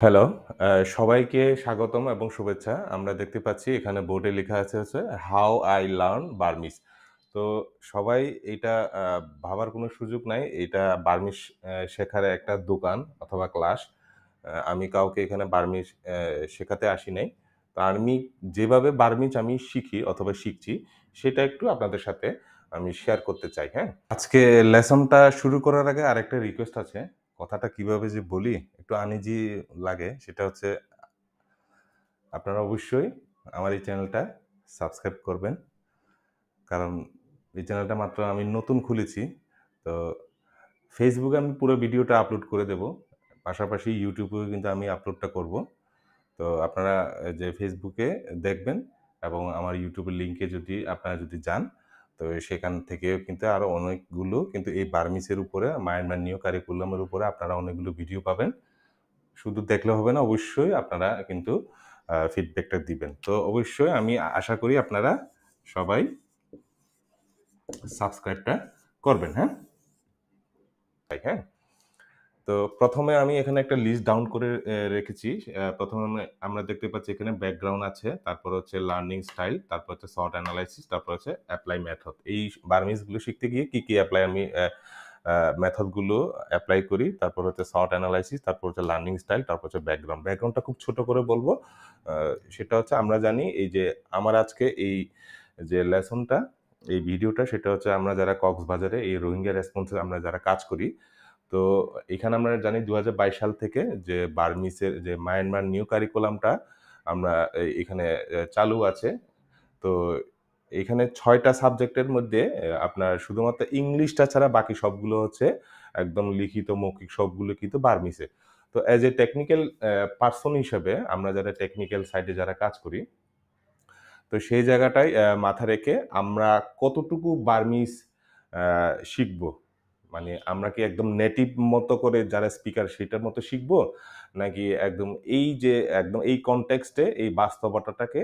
Hello, সবাইকে স্বাগতম এবং শুভেচ্ছা। আমরা দেখতে পাচ্ছি এখানে বোর্ডে লেখা আছে "হাউ আই লার্ন বার্মিজ"। তো সবাই এইটা ভাবার কোনো সুযোগ নাই। এটা বার্মিজ শেখার একটা দোকান অথবা ক্লাস। আমি কাউকে এখানে বার্মিজ শেখাতে আসি নাই। তো আমি যেভাবে বার্মিজ আমি শিখি অথবা শিখছি, সেটা একটু আপনাদের সাথে আমি শেয়ার করতে চাই, হ্যাঁ? আজকে লেসনটা শুরু করার আগে আরেকটা রিকোয়েস্ট আছে। কথাটা কিভাবে যে বলি একটু আনইজি লাগে সেটা হচ্ছে আপনারা অবশ্যই আমার এই চ্যানেলটা সাবস্ক্রাইব করবেন। কারণ এই চ্যানেলটা মাত্র আমি নতুন খুলেছি। তো Facebook এ আমি পুরো ভিডিওটা আপলোড করে দেব। পাশাপাশি YouTube এও কিন্তু আমি আপলোডটা করব। তো আপনারা যে Facebook এ দেখবেন এবং আমার YouTube এর লিংকে যদি আপনারা যদি যান, তো সেখান থেকেও কিন্তু আরো অনেকগুলো কিন্তু এই বার্মিজের উপরে মায়ানমার নিউ কারিকুলাম এর উপরে আপনারা অনেকগুলো ভিডিও পাবেন। শুধু দেখলে হবে না, অবশ্যই আপনারা কিন্তু ফিডব্যাকটা দিবেন। তো অবশ্যই আমি আশা করি আপনারা সবাই সাবস্ক্রাইবটা করবেন, হ্যাঁ? হ্যাঁ? তো ১ম এ আমি এখানে একটা লিস্ট ডাউন করে রেখেছি। ১ম এ আমরা দেখতে পাচ্ছি এখানে ব্যাকগ্রাউন্ড আছে, তারপর হচ্ছে লার্নিং স্টাইল, তারপর হচ্ছে সর্ট এনালাইসিস, তারপর হচ্ছে এপ্লাই মেথড। এই বার্মিজ গুলো শিখতে গিয়ে কি এপ্লাই আমি মেথড গুলো এপ্লাই করি, তারপর হচ্ছে সর্ট এনালাইসিস, তারপর হচ্ছে লার্নিং স্টাইল, তারপর হচ্ছে ব্যাকগ্রাউন্ড। ব্যাকগ্রাউন্ডটা খুব ছোট করে বলবো। আ সেটা হচ্ছে আমরা জানি এই যে আমার আজকে এই যে লেসনটা, এই ভিডিওটা সেটা হচ্ছে আমরা যারা কক্সবাজারে এই রোহিঙ্গা রেসপন্সে আমরা যারা কাজ করি, তো এখানে আমরা জানি ২০২২ সাল থেকে যে বার্মিসের যে মায়ানমার নিউ কারিকুলামটা আমরা এখানে চালু আছে। তো এখানে ৬ টা সাবজেক্টের মধ্যে আপনার শুধুমাত্র ইংলিশটা ছাড়া বাকি সবগুলো হচ্ছে একদম লিখিত, মৌখিক সবগুলো কিন্তু বার্মিসে। তো অ্যাজ এ টেকনিক্যাল পারসন হিসেবে আমরা যারা টেকনিক্যাল সাইডে যারা কাজ করি, তো সেই জায়গাটায় মাথায় রেখে আমরা কতটুকু বার্মিজ আ শিখবো? মানে আমরা কি একদম নেটিভ মতো করে যারা স্পিকার সেটার মতো শিখবো? নাকি একদম এই যে একদম এই কনটেক্সট এ এই বাস্তবতাটাকে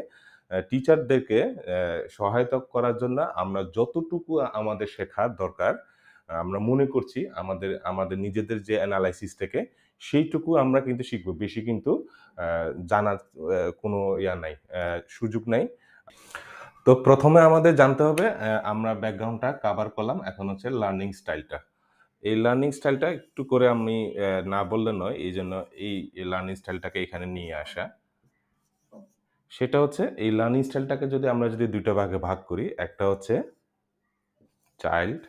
টিচারদেরকে সহায়তা করার জন্য আমরা যতটুকু আমাদের শেখার দরকার, আমরা মনে করছি আমাদের নিজেদের যে এনালাইসিস থেকে সেইটুকু আমরা কিন্তু শিখবো। বেশি কিন্তু আ জানার কোনো নাই, সুযোগ নাই। তো ১ম এ আমাদের জানতে হবে আমরা ব্যাকগ্রাউন্ডটা কভার করলাম। এখন হচ্ছে লার্নিং স্টাইলটা। এই লার্নিং স্টাইলটা একটু করে আমি না বললে নয়। এইজন্য এই লার্নিং স্টাইলটাকে এখানে নিয়ে আসা। সেটা হচ্ছে এই লার্নিং স্টাইলটাকে যদি আমরা যদি ২ টা ভাগে ভাগ করি, একটা হচ্ছে চাইল্ড,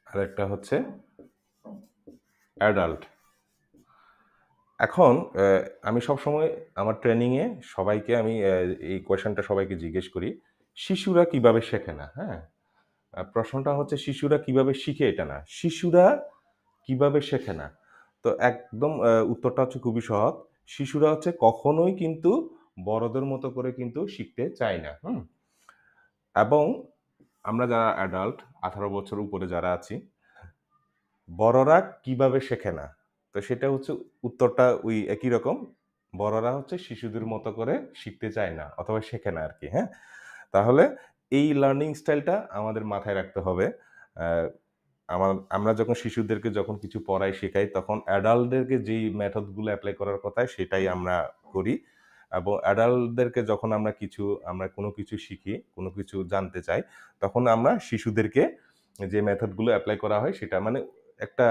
আরেকটা হচ্ছে অ্যাডাল্ট। এখন আমি সবসময় আমার ট্রেনিং এ সবাইকে আমি এই কোয়েশ্চেনটা সবাইকে জিজ্ঞেস করি, শিশুরা কিভাবে শেখে না, হ্যাঁ? প্রশ্নটা হচ্ছে শিশুরা কিভাবে শিখে এটা না। শিশুরা কিভাবে শেখে না? তো একদম উত্তরটা হচ্ছে খুবই সহজ। শিশুরা হচ্ছে কখনোই কিন্তু বড়দের মতো করে কিন্তু শিখতে চায় না। হুম? এবং আমরা যারা অ্যাডাল্ট ১৮ বছর উপরে যারা আছি, বড়রা কিভাবে শেখে না? তো সেটা হচ্ছে উত্তরটা ওই একই রকম। বড়রা হচ্ছে শিশুদের মতো করে শিখতে চায় না অথবা শেখে না আরকি, হ্যাঁ? তাহলে এই লার্নিং স্টাইলটা আমাদের মাথায় রাখতে হবে। অ্যা আমরা যখন শিশুদেরকে যখন কিছু পড়াই, শেখাই তখন অ্যাডাল্টদেরকে যেই মেথড গুলো এপ্লাই করার কথা সেটাই আমরা করি। এবং অ্যাডাল্টদেরকে যখন আমরা কোনো কিছু শিখি, কোনো কিছু জানতে চাই, তখন আমরা শিশুদেরকে যে মেথড গুলো এপ্লাই করা হয় সেটা মানে একটা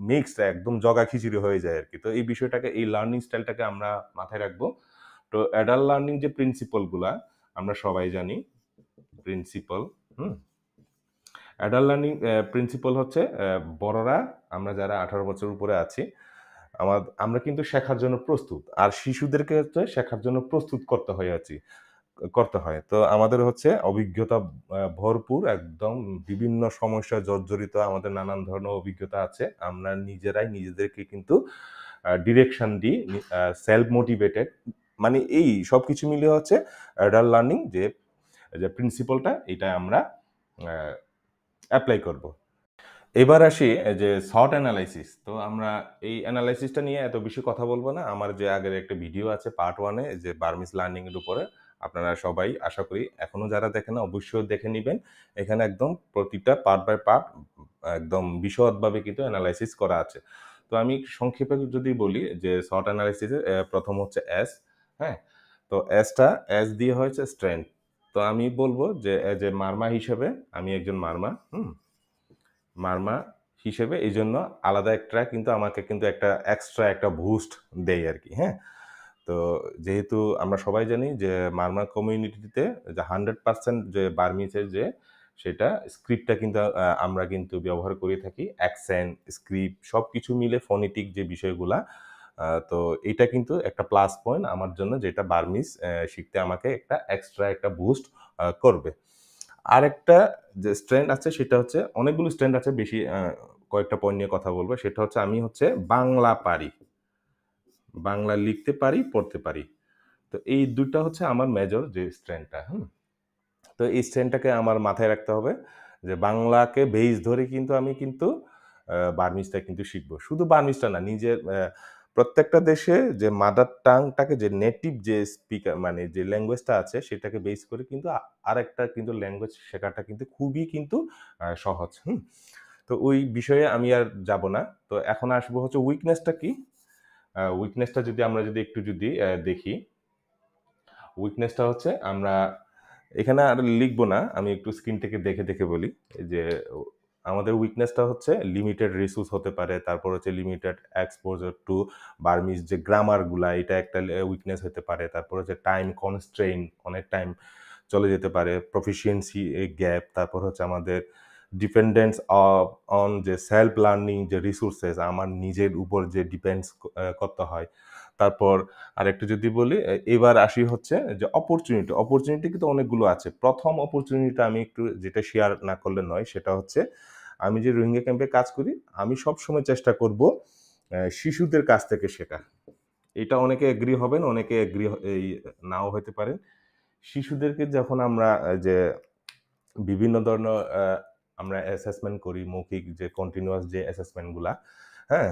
মিক্সড একদম জগা খিচুড়ি হয়ে যায় আরকি। তো এই বিষয়টাকে এই লার্নিং স্টাইলটাকে আমরা মাথায় রাখবো। তো অ্যাডাল্ট লার্নিং যে প্রিন্সিপল গুলা আমরা সবাই জানি। প্রিন্সিপল, হুম? অ্যাডাল্ট লার্নিং প্রিন্সিপল হচ্ছে বড়রা আমরা যারা ১৮ বছরের উপরে আছি, আমরা কিন্তু শেখার জন্য প্রস্তুত। আর শিশুদেরকে হচ্ছে শেখার জন্য প্রস্তুত করতে হয়। তো আমাদের হচ্ছে অভিজ্ঞতা ভরপুর একদম বিভিন্ন সমস্যায় জর্জরিত আমাদের নানান ধরনের অভিজ্ঞতা আছে। আমরা নিজেরাই নিজেদেরকে কিন্তু ডিরেকশন দিই, সেলফ মোটিভেটেড মানে এই সবকিছু মিলিয়ে হচ্ছে অ্যাডাল্ট লার্নিং যে প্রিন্সিপলটা এটা আমরা আ এপ্লাই করব। এবার আসি যে SWOT এনালাইসিস। তো আমরা এই এনালাইসিসটা নিয়ে এত বেশি কথা বলব না। আমার যে আগের একটা ভিডিও আছে পার্ট 1 এ যে বার্মিজ লার্নিং এর উপরে। আপনারা সবাই আশা করি এখনো যারা দেখেন নাই অবশ্যই দেখে নিবেন। এখানে একদম প্রতিটা পার্ট বাই পার্ট একদম বিশদভাবে কিন্তু এনালাইসিস করা আছে। তো তো আমি সংক্ষেপে যদি বলি যে শর্ট অ্যানালাইসিসে প্রথম হচ্ছে এস, হ্যাঁ? তো এস দিয়ে হয়েছে স্ট্রেংথ। তো আমি বলবো যে এজ এ মারমা হিসেবে আমি একজন মারমা, মারমা হিসেবে এই জন্য আলাদা একটা কিন্তু আমাকে কিন্তু একটা এক্সট্রা একটা বুস্ট দেয় আর কি, হ্যাঁ? তো যেহেতু আমরা সবাই জানি যে মারমা কমিউনিটিতে যে 100% যে বার্মিজের যে সেটা স্ক্রিপ্টটা কিন্তু আমরা কিন্তু ব্যবহার করে থাকি। অ্যাকসেন্ট, স্ক্রিপ্ট সবকিছু মিলে ফনেটিক যে বিষয়গুলা, তো এটা কিন্তু একটা প্লাস পয়েন্ট আমার জন্য, যেটা বার্মিজ শিখতে আমাকে একটা এক্সট্রা একটা বুস্ট করবে। আরেকটা যে স্ট্রেন্থ আছে সেটা হচ্ছে, অনেকগুলো স্ট্রেন্থ আছে, বেশি কয়েকটা পয়েন্ট নিয়ে কথা বলবো। সেটা হচ্ছে আমি হচ্ছে বাংলা পারি। বাংলা লিখতে পারি, পড়তে পারি। তো এই ২ টা হচ্ছে আমার মেজর যে স্ট্রেংথটা, তো এই স্ট্রেংথটাকে আমার মাথায় রাখতে হবে যে বাংলাকে বেইস ধরে কিন্তু আমি কিন্তু বার্মিজটা কিন্তু শিখবো। শুধু বার্মিজটা না, নিজের প্রত্যেকটা দেশে যে মাদার টাংটাকে, যে নেটিভ যে স্পিকার মানে যে ল্যাঙ্গুয়েজটা আছে সেটাকে বেস করে কিন্তু আরেকটা কিন্তু ল্যাঙ্গুয়েজ শেখাটা কিন্তু খুবই কিন্তু সহজ, তো ওই বিষয়ে আমি আর যাব না। তো এখন আসবো হচ্ছে উইকনেসটা কি? উইকনেসটা যদি আমরা একটু দেখি, উইকনেসটা হচ্ছে আমরা এখানে আর লিখবো না, আমি একটু স্ক্রিন থেকে দেখে বলি যে আমাদের উইকনেসটা হচ্ছে লিমিটেড রিসোর্স হতে পারে, তারপর হচ্ছে লিমিটেড এক্সপোজার টু বার্মিজ যে গ্রামারগুলা, এটা একটা উইকনেস হতে পারে। তারপর হচ্ছে টাইম কনস্ট্রেইন, অনেক টাইম চলে যেতে পারে, প্রফিসিয়েন্সি গ্যাপ, তারপর হচ্ছে আমাদের ডিপেন্ডেন্স অন যে সেলফ লার্নিং যে রিসোর্সেস, আমার নিজের উপর যে ডিপেন্ডস করতে হয়। তারপর আরেকটু যদি বলি, এবার আসি হচ্ছে যে অপরচুনিটি কিন্তু অনেকগুলো আছে। প্রথম অপরচুনিটিটা আমি একটু যেটা শেয়ার না করলে নয়, সেটা হচ্ছে আমি যে রোহিঙ্গা ক্যাম্পে কাজ করি, আমি সবসময় চেষ্টা করব শিশুদের কাছ থেকে শেখা। এটা অনেকে এগ্রি হবেন, অনেকে এগ্রি নাও হতে পারেন। শিশুদেরকে যখন আমরা যে বিভিন্ন ধরনের আমরা অ্যাসেসমেন্ট করি, মৌখিক যে কন্টিনিউয়াস যে অ্যাসেসমেন্টগুলা, হ্যাঁ?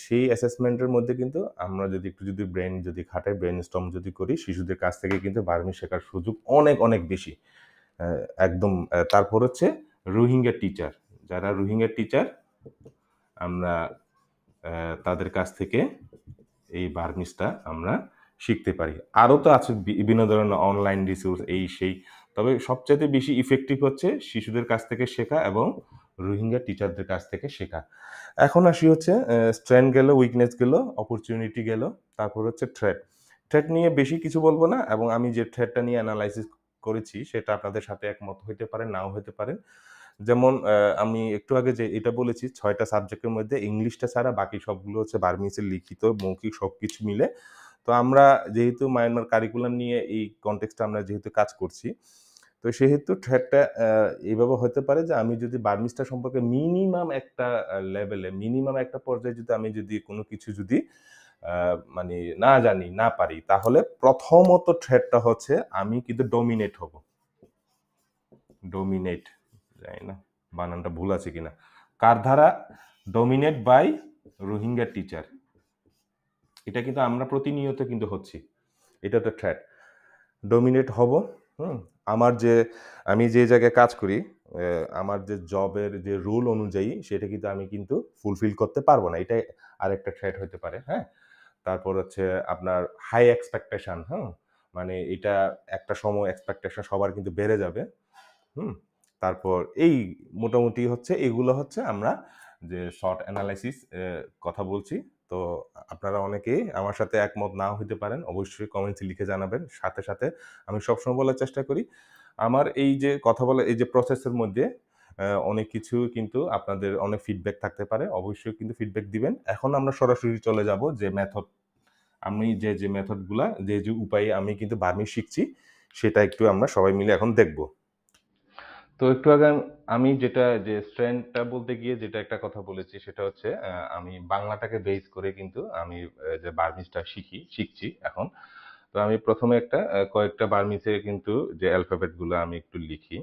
সেই অ্যাসেসমেন্টের মধ্যে কিন্তু আমরা যদি ব্রেইন খাটাই, ব্রেইনস্টর্ম যদি করি, শিশুদের কাছ থেকে কিন্তু বার্মি শেখার সুযোগ অনেক, অনেক বেশি। একদম তারপর হচ্ছে রোহিঙ্গা টিচার। যারা রোহিঙ্গা টিচার, আমরা তাদের কাছ থেকে এই বার্মিজটা আমরা শিখতে পারি। আরও তো আছে বিভিন্ন ধরনের অনলাইন রিসোর্স, এই সেই। তবে সবচাইতে বেশি ইফেক্টিভ হচ্ছে শিশুদের কাছ থেকে শেখা এবং রোহিঙ্গা টিচারদের কাছ থেকে শেখা। এখন আসি হচ্ছে স্ট্রেংথ গেল, উইকনেস গেল, অপরচুনিটি গেল, তারপর হচ্ছে থ্রেট। থ্রেট নিয়ে বেশি কিছু বলবো না, এবং আমি যে থ্রেটটা নিয়ে অ্যানালাইসিস করেছি সেটা আপনাদের সাথে একমত হইতে পারে, নাও হতে পারে। যেমন আমি একটু আগে যে এটা বলেছি, ৬ টা সাবজেক্টের মধ্যে ইংলিশটা ছাড়া বাকি সবগুলো হচ্ছে বার্মিজের লিখিত, মৌখিক সবকিছু মিলে। তো আমরা যেহেতু মায়ানমার কারিকুলাম নিয়ে এই কনটেক্সটে আমরা যেহেতু কাজ করছি, তো সেহেতু থ্রেটটা এভাবে হতে পারে যে আমি যদি বার্মিজটা সম্পর্কে মিনিমাম একটা লেভেলে, মিনিমাম একটা পর্যায়ে আমি কোনো কিছু মানে না জানি, না পারি, তাহলে প্রথমত থ্রেটটা হচ্ছে আমি কিন্তু ডমিনেট হব। ডমিনেট, জানি না বানানটা ভুল আছে কিনা, কার ধারা? Dominate by Rohingya teacher. এটা কিন্তু আমরা প্রতিনিয়ত কিন্তু হচ্ছি, এটা তো থ্রেট। ডমিনেট হব। আমার যে আমি যে জায়গায় কাজ করি, আমার যে জবের যে রুল অনুযায়ী সেটা কিন্তু আমি কিন্তু ফুলফিল করতে পারবো না, এটাই আরেকটা থ্রেট হতে পারে, হ্যাঁ? তারপর হচ্ছে আপনার হাই এক্সপেকটেশন, মানে এটা একটা সময় এক্সপেকটেশন সবার কিন্তু বেড়ে যাবে, হুম? তারপর এই মোটামুটি হচ্ছে এগুলো হচ্ছে আমরা যে শর্ট অ্যানালাইসিস কথা বলছি। তো আপনারা অনেকেই আমার সাথে একমত নাও হইতে পারেন। অবশ্যই কমেন্টসে লিখে জানাবেন। সাথে আমি সবসময় বলার চেষ্টা করি, আমার এই যে কথা বলার এই যে প্রসেসের মধ্যে অনেক কিছু কিন্তু আপনাদের অনেক ফিডব্যাক থাকতে পারে। অবশ্যই কিন্তু ফিডব্যাক দিবেন। এখন আমরা সরাসরি চলে যাব যে মেথড, আমি যে মেথডগুলা যে উপায়ে আমি কিন্তু বার্মিজ শিখছি, সেটা একটু আমরা সবাই মিলে এখন দেখব। তো একটু আগে আমি যেটা যে স্ট্রেংথটা বলতে গিয়ে যেটা একটা কথা বলেছি, সেটা হচ্ছে আমি বাংলাটাকে বেস করে কিন্তু আমি যে বার্মিজটা শিখছি এখন। তো আমি প্রথমে একটা কয়েকটা বার্মিজে কিন্তু যে অ্যালফাবেট গুলো আমি একটু লিখি।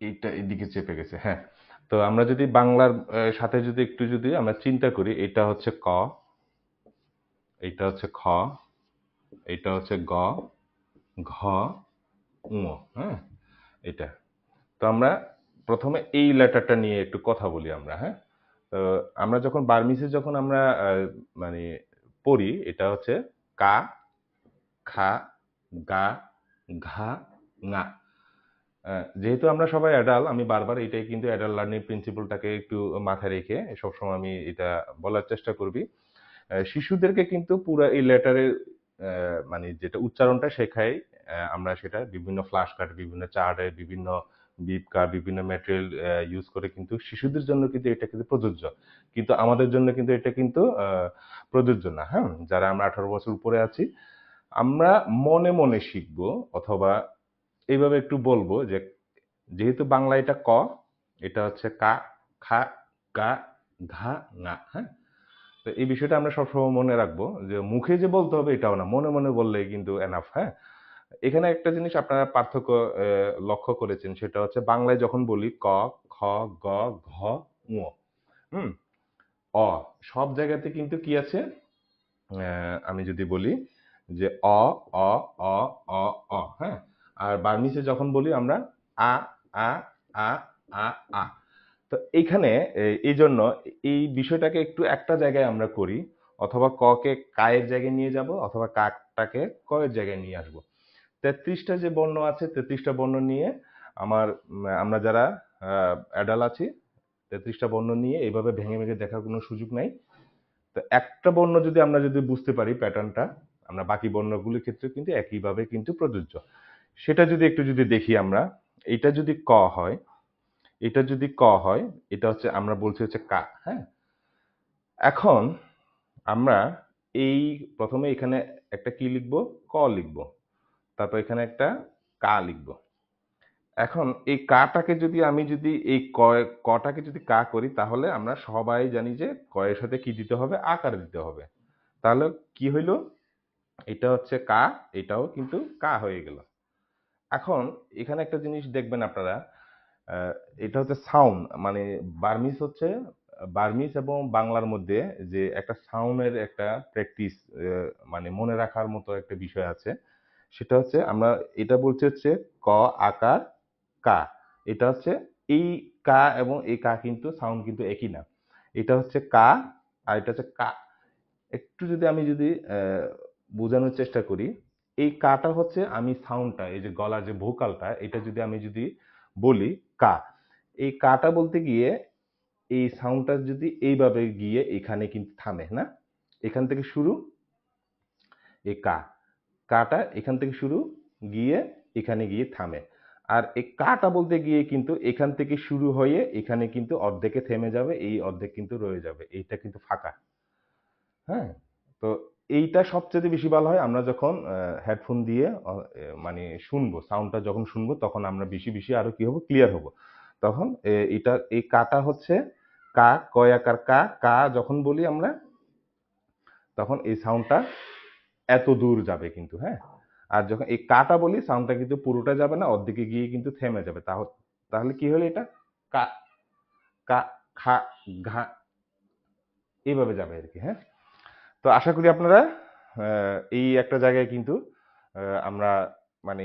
এইটা এদিকে চেপে গেছে, হ্যাঁ। তো আমরা যদি বাংলার সাথে একটু আমরা চিন্তা করি, এটা হচ্ছে ক, এটা হচ্ছে খ, এটা হচ্ছে গ, ঘ, ঙ। হ্যাঁ, এটা। তো আমরা প্রথমে এই লেটারটা নিয়ে একটু কথা বলি আমরা। হ্যাঁ, তো আমরা যখন বার্মিজে যখন আমরা মানে পড়ি, এটা হচ্ছে কা, খা, গা, ঘা, ঙা। যেহেতু আমরা সবাই অ্যাডাল্ট, আমি বারবার এটাই কিন্তু অ্যাডাল্ট লার্নিং প্রিন্সিপালটাকে একটু মাথায় রেখে সবসময় আমি এটা বলার চেষ্টা করবি। শিশুদেরকে কিন্তু পুরা এই লেটারের মানে যেটা উচ্চারণটা শেখাই, আমরা সেটা বিভিন্ন ফ্ল্যাশ কার্ড, বিভিন্ন চার্টে, বিভিন্ন বিপ কার্ড, বিভিন্ন ম্যাটেরিয়াল ইউজ করে কিন্তু শিশুদের জন্য কিন্তু এটা কিন্তু প্রযোজ্য। কিন্তু আমাদের জন্য কিন্তু এটা কিন্তু প্রযোজ্য না। হ্যাঁ, যারা আমরা 18 বছর উপরে আছি, আমরা মনে মনে শিখবো, অথবা এইভাবে একটু বলবো যে যেহেতু বাংলা এটা ক, এটা হচ্ছে কা, খা, গা, ঘা, ঙা। হ্যাঁ, তো এই বিষয়টা আমরা সবসময় মনে রাখবো যে মুখে যে বলতে হবে এটাও না, মনে মনে বললেই কিন্তু এনাফ। হ্যাঁ, এখানে একটা জিনিস আপনারা পার্থক্য লক্ষ্য করেছেন, সেটা হচ্ছে বাংলায় যখন বলি ক, খ, গ, ঘ, ঙ, হুম, অ, সব জায়গাতে কিন্তু কি আছে, আমি যদি বলি যে অ, অ, অ, অ, অ। হ্যাঁ, আর বার্মিসে যখন বলি আমরা আ, আ, আ, আ, আ। তো এইখানে এই জন্য এই বিষয়টাকে একটু একটা জায়গায় আমরা করি, অথবা ক কে কায়ের জায়গায় নিয়ে যাব, অথবা কাকটাকে কয়ের জায়গায় নিয়ে আসব। 33টা যে বর্ণ আছে, 33টা বর্ণ নিয়ে আমরা যারা অ্যাডাল্ট আছি, 33টা বর্ণ নিয়ে এইভাবে ভেঙে ভেঙে দেখার কোনো সুযোগ নাই। তো একটা বর্ণ যদি আমরা যদি বুঝতে পারি প্যাটার্নটা, আমরা বাকি বর্ণগুলির ক্ষেত্রে কিন্তু একইভাবে কিন্তু প্রযোজ্য। সেটা যদি একটু যদি দেখি আমরা, এটা যদি ক হয়, এটা যদি ক হয়, এটা হচ্ছে আমরা বলছি হচ্ছে কা। হ্যাঁ, এখন আমরা এই প্রথমে এখানে একটা কি লিখবো, ক লিখবো, তারপর এখানে একটা কা লিখবো। এখন এই কাটাকে যদি আমি যদি এই কটাকে যদি কা করি, তাহলে আমরা সবাই জানি যে কয়ের সাথে কি দিতে হবে, আকার দিতে হবে। তাহলে কি হইলো, এটা হচ্ছে কা, এটাও কিন্তু কা হয়ে গেল। এখন এখানে একটা জিনিস দেখবেন আপনারা, আহ, এটা হচ্ছে সাউন্ড, মানে বার্মিস হচ্ছে, বার্মিস এবং বাংলার মধ্যে যে একটা সাউন্ডের একটা প্র্যাকটিস, মানে মনে রাখার মতো একটা বিষয় আছে। সেটা হচ্ছে আমরা এটা বলছি হচ্ছে ক, আকার, কা। এটা হচ্ছে এই কা এবং এই কা কিন্তু সাউন্ড কিন্তু একই না। এটা হচ্ছে কা, আর এটা হচ্ছে কা। একটু যদি আমি যদি বোঝানোর চেষ্টা করি, এই কাটা হচ্ছে আমি সাউন্ডটা, এই যে গলার যে ভোকালটা, এটা যদি আমি যদি বলি কা, এই কাটা বলতে গিয়ে এই সাউন্ডটা যদি এইভাবে গিয়ে এখানে কিন্তু থামে না, এখান থেকে শুরু, এই কা, কাটা এখান থেকে শুরু, গিয়ে এখানে গিয়ে থামে। আর এই কাটা বলতে গিয়ে কিন্তু এখান থেকে শুরু হয়ে এখানে কিন্তু অর্ধেকে থেমে যাবে, এই অর্ধেক কিন্তু রয়ে যাবে, এইটা কিন্তু ফাঁকা। হ্যাঁ, তো এইটা সবচেয়ে বেশি ভালো হয় আমরা যখন হেডফোন দিয়ে মানে শুনবো, সাউন্ডটা যখন শুনবো, তখন আমরা বেশি বেশি আরো কি হবো, ক্লিয়ার হবো। তখন এটা এই কাটা হচ্ছে কা, কয়াকার কা, কা যখন বলি আমরা, তখন এই সাউন্ডটা এত দূর যাবে কিন্তু। হ্যাঁ, আর যখন এই কাটা বলি, সাউন্ডটা কিন্তু পুরোটা যাবে না, অর্ধেকে গিয়ে কিন্তু থেমে যাবে। তাহলে কি হলো, এটা কা, কা, খা, ঘা, এইভাবে যাবে আর কি। হ্যাঁ, তো আশা করি আপনারা এই একটা জায়গায় কিন্তু আমরা মানে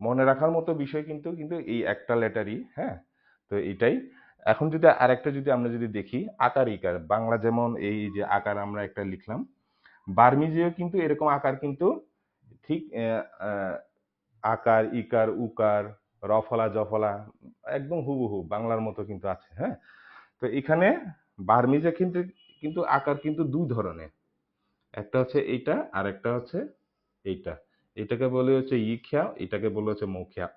মনে রাখার মতো বিষয় কিন্তু কিন্তু এই একটা লেটারই। হ্যাঁ, তো এটাই। এখন যদি আরেকটা যদি আমরা যদি দেখি, আকার ইকার, বাংলা যেমন এই যে আকার আমরা একটা লিখলাম, বার্মিজেও কিন্তু এরকম আকার কিন্তু ঠিক আকার, ইকার, উকার, রফলা, জফলা একদম হুবহু বাংলার মতো কিন্তু আছে। হ্যাঁ, তো এখানে বার্মিজে কিন্তু কিন্তু আকার কিন্তু দুই ধরনের, একটা হচ্ছে এইটা, আর একটা হচ্ছে এইটা। এটাকে বলে হচ্ছে ইখ্যা, এটাকে বলে হচ্ছে মৌখিয়া।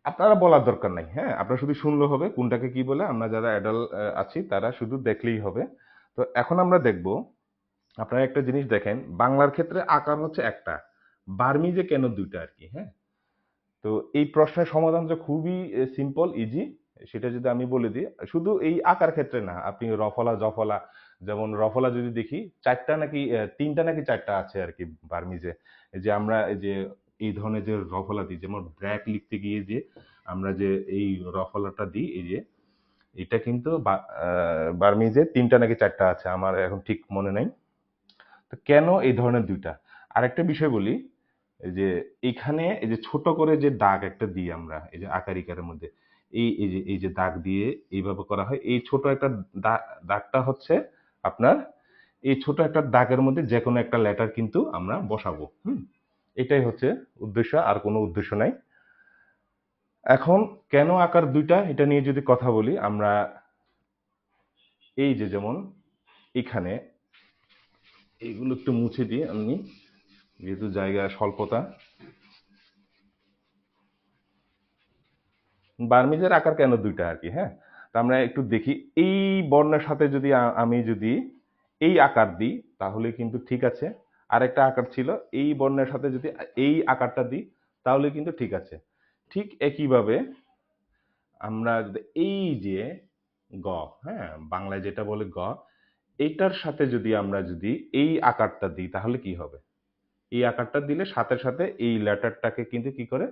আপনারা বলার দরকার নাই। হ্যাঁ, আপনারা শুধু শুনলে হবে কোনটাকে কি বলে, আমরা যারা অ্যাডাল্ট আছি তারা শুধু দেখলেই হবে। তো এখন আমরা দেখব, আপনারা একটা জিনিস দেখেন, বাংলার ক্ষেত্রে আকার হচ্ছে একটা, বার্মিজে কেন দুইটা আর কি। হ্যাঁ, তো এই প্রশ্নের সমাধানটা খুবই সিম্পল, ইজি। সেটা যদি আমি বলে দিই, শুধু এই আকার ক্ষেত্রে না, আপনি রফলা, জফলা, যেমন রফলা যদি দেখি, চারটা নাকি তিনটা নাকি চারটা আছে আর কি বার্মিজে। এই যে আমরা এই যে এই ধরনের যে রফলা দিই, যেমন ব্র্যাক লিখতে গিয়ে যে আমরা যে এই রফলাটা দিই, এই যে এটা কিন্তু বার্মিজে তিনটা নাকি চারটা আছে, আমার এখন ঠিক মনে নাই। তো কেন এই ধরনের দুইটা? আরেকটা বিষয় বলি, এই যে এখানে এই যে ছোট করে যে দাগ একটা দিই আমরা এই যে আকার ইকারের মধ্যে, এই যে দাগ দিয়ে এইভাবে করা হয়, এই ছোট একটা দাগটা হচ্ছে আপনার, এই ছোট একটা দাগের মধ্যে যে কোনো একটা লেটার কিন্তু আমরা বসাবো। এটাই হচ্ছে উদ্দেশ্য, আর কোনো উদ্দেশ্য নাই। এখন কেন আকার দুইটা এটা নিয়ে যদি কথা বলি আমরা, এই যে যেমন এখানে এগুলো একটু মুছে দিয়ে আমি, যেহেতু জায়গা স্বল্পতা, বার্মিজের আকার কেন দুইটা আর কি, হ্যাঁ। তো আমরা একটু দেখি, এই বর্ণের সাথে যদি আমি যদি এই আকার দিই তাহলে কিন্তু ঠিক আছে। আরেকটা আকার ছিল, এই বর্ণের সাথে যদি এই আকারটা দিই তাহলে কিন্তু ঠিক আছে। ঠিক একইভাবে আমরা যদি এই যে গ, হ্যাঁ, বাংলায় যেটা বলে গ, এইটার সাথে যদি আমরা যদি এই আকারটা দিই তাহলে কি হবে? এই আকারটা দিলে সাথে সাথে এই লেটারটাকে কিন্তু কি করে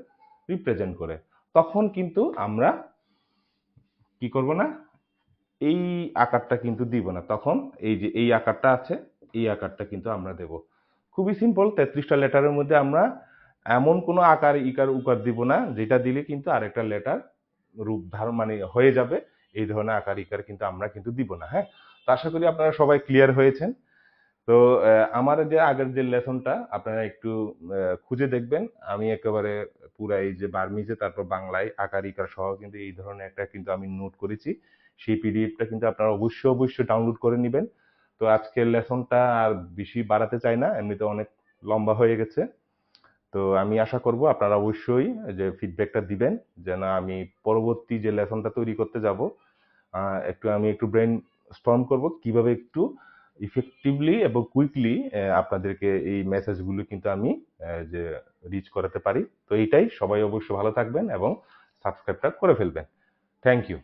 রিপ্রেজেন্ট করে। তখন কিন্তু আমরা কি করব না, এই আকারটা কিন্তু দিব না, তখন এই যে এই আকারটা আছে এই আকারটা কিন্তু আমরা দেব। খুবই সিম্পল, 33টা লেটারের মধ্যে আমরা এমন কোনো আকার ইকার উকার দিব না যেটা দিলে কিন্তু আরেকটা লেটার রূপ ধারণ মানে হয়ে যাবে। এই ধরনের আকার ইকার কিন্তু আমরা কিন্তু দিব না, হ্যাঁ। তো আশা করি আপনারা সবাই ক্লিয়ার হয়েছেন। তো আমার যে আগের যে লেসনটা আপনারা একটু খুঁজে দেখবেন। আমি একেবারে পুরা এই যে বার্মিজে তারপর বাংলায় আকার ইকার সহ কিন্তু এই ধরনের একটা কিন্তু আমি নোট করেছি। সেই পিডিএফটা কিন্তু আপনারা অবশ্যই ডাউনলোড করে নিবেন। তো আজকের লেসনটা আর বেশি বাড়াতে চাই না, এমনিতে অনেক লম্বা হয়ে গেছে। তো আমি আশা করব আপনারা অবশ্যই যে ফিডব্যাকটা দিবেন, যেন আমি পরবর্তী যে লেসনটা তৈরি করতে যাব একটু ব্রেন স্টর্ম করব কিভাবে একটু ইফেক্টিভলি এবং কুইকলি আপনাদেরকে এই মেসেজগুলো কিন্তু আমি যে রিচ করাতে পারি। তো এইটাই, সবাই অবশ্যই ভালো থাকবেন এবং সাবস্ক্রাইবটা করে ফেলবেন। Thank you.